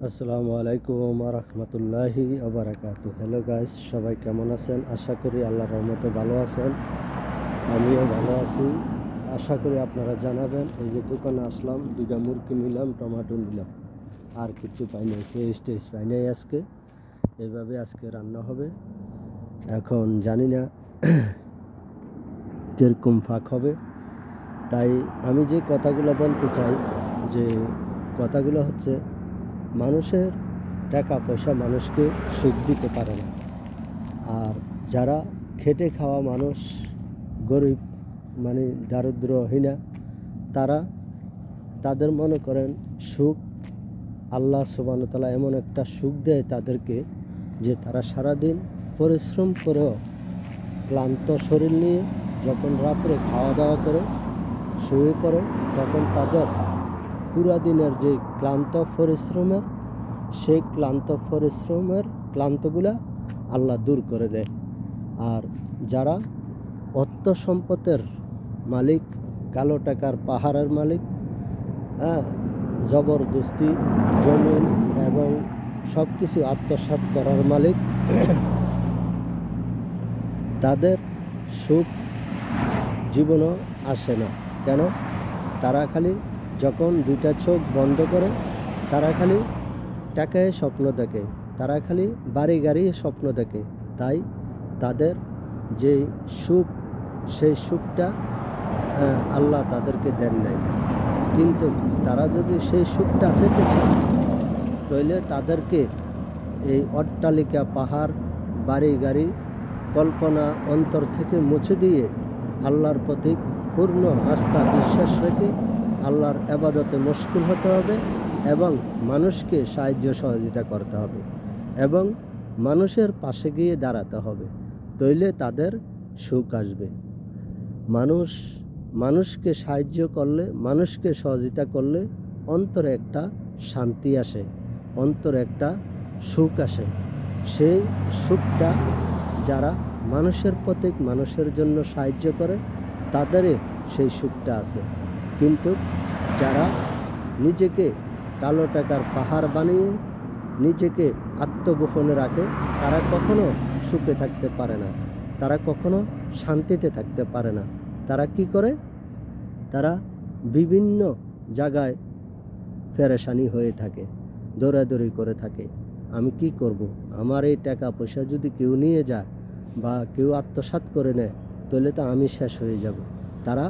আসসালামু আলাইকুম রহমতুল্লাহি আবরাকাতু। হ্যালো গাইস, সবাই কেমন আছেন? আশা করি আল্লাহর রহমতে ভালো আছেন। আমিও ভালো আছি। আশা করি আপনারা জানাবেন। এই যে দোকানে আসলাম, 2টা মুরগি নিলাম, টমেটো নিলাম, আর কিছু পাই নাই, পেস্ট পাই নাই। আজকে এইভাবে আজকে রান্না হবে। এখন জানি না কীরকম ফাঁক হবে। তাই আমি যে কথাগুলো বলতে চাই, যে কথাগুলো হচ্ছে, মানুষের টাকা পয়সা মানুষকে সুখ দিতে পারে না। আর যারা খেটে খাওয়া মানুষ, গরিব মানে দারিদ্র্যহীনা, তাদের মনে করেন সুখ আল্লাহ সুবহানাহু ওয়া তাআলা এমন একটা সুখ দেয় তাদেরকে, যে তারা সারাদিন পরিশ্রম করেও ক্লান্ত শরীর নিয়ে যখন রাত্রে খাওয়া দাওয়া করে শুয়ে পড়ে, তখন তাদের পুরা দিনের যে ক্লান্ত পরিশ্রমের, সেই ক্লান্তগুলা আল্লাহ দূর করে দেয়। আর যারা অর্থ সম্পদের মালিক, কালো টাকার পাহাড়ের মালিক, জবরদস্তি জমিন এবং সব কিছু আত্মসাৎ করার মালিক, তাদের সুখ জীবনও আসে না। কেন? তারা খালি যখন 2টা চোখ বন্ধ করে, তারা খালি টাকায় স্বপ্ন দেখে, তারা খালি বাড়ি গাড়ি স্বপ্ন দেখে। তাই তাদের যে সুখ, সেই সুখটা আল্লাহ তাদেরকে দেন নাই। কিন্তু তারা যদি সেই সুখটা পেতে চায়, তাহলে তাদেরকে এই অট্টালিকা, পাহাড়, বাড়ি গাড়ি কল্পনা অন্তর থেকে মুছে দিয়ে আল্লাহর প্রতি পূর্ণ আস্থা বিশ্বাস রেখে আল্লাহর ইবাদতে মশগুল হতে হবে এবং মানুষকে সাহায্য সহযোগিতা করতে হবে এবং মানুষের পাশে গিয়ে দাঁড়াতে হবে। তাইলে তাদের সুখ আসবে। মানুষকে সাহায্য করলে, মানুষকে সহযোগিতা করলে অন্তরে একটা শান্তি আসে, অন্তরে একটা সুখ আসে। সেই সুখটা যারা মানুষের প্রত্যেক মানুষের জন্য সাহায্য করে, তাদেরই সেই সুখটা আছে। কিন্তু যারা নিজেকে কালো টাকার পাহাড় বানিয়ে নিজেকে আত্মগোপনে রাখে, তারা কখনো সুখে থাকতে পারে না, তারা কখনো শান্তিতে থাকতে পারে না। তারা কি করে? তারা বিভিন্ন জায়গায় পেরেশানি হয়ে থাকে, দৌড়াদৌড়ি করে থাকে। আমি কি করব? আমার এই টাকা পয়সা যদি কেউ নিয়ে যায় বা কেউ আত্মসাৎ করে নেয়, তাহলে তো আমি শেষ হয়ে যাব। তারা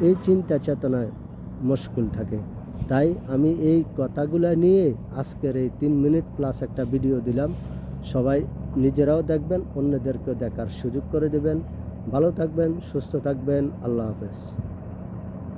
এই চিন্তা চেতনায় মশগুল থাকে। তাই আমি এই কথাগুলো নিয়ে আজকের এই 3 মিনিট প্লাস একটা ভিডিও দিলাম। সবাই নিজেরাও দেখবেন, অন্যদেরকেও দেখার সুযোগ করে দেবেন। ভালো থাকবেন, সুস্থ থাকবেন। আল্লাহ হাফেজ।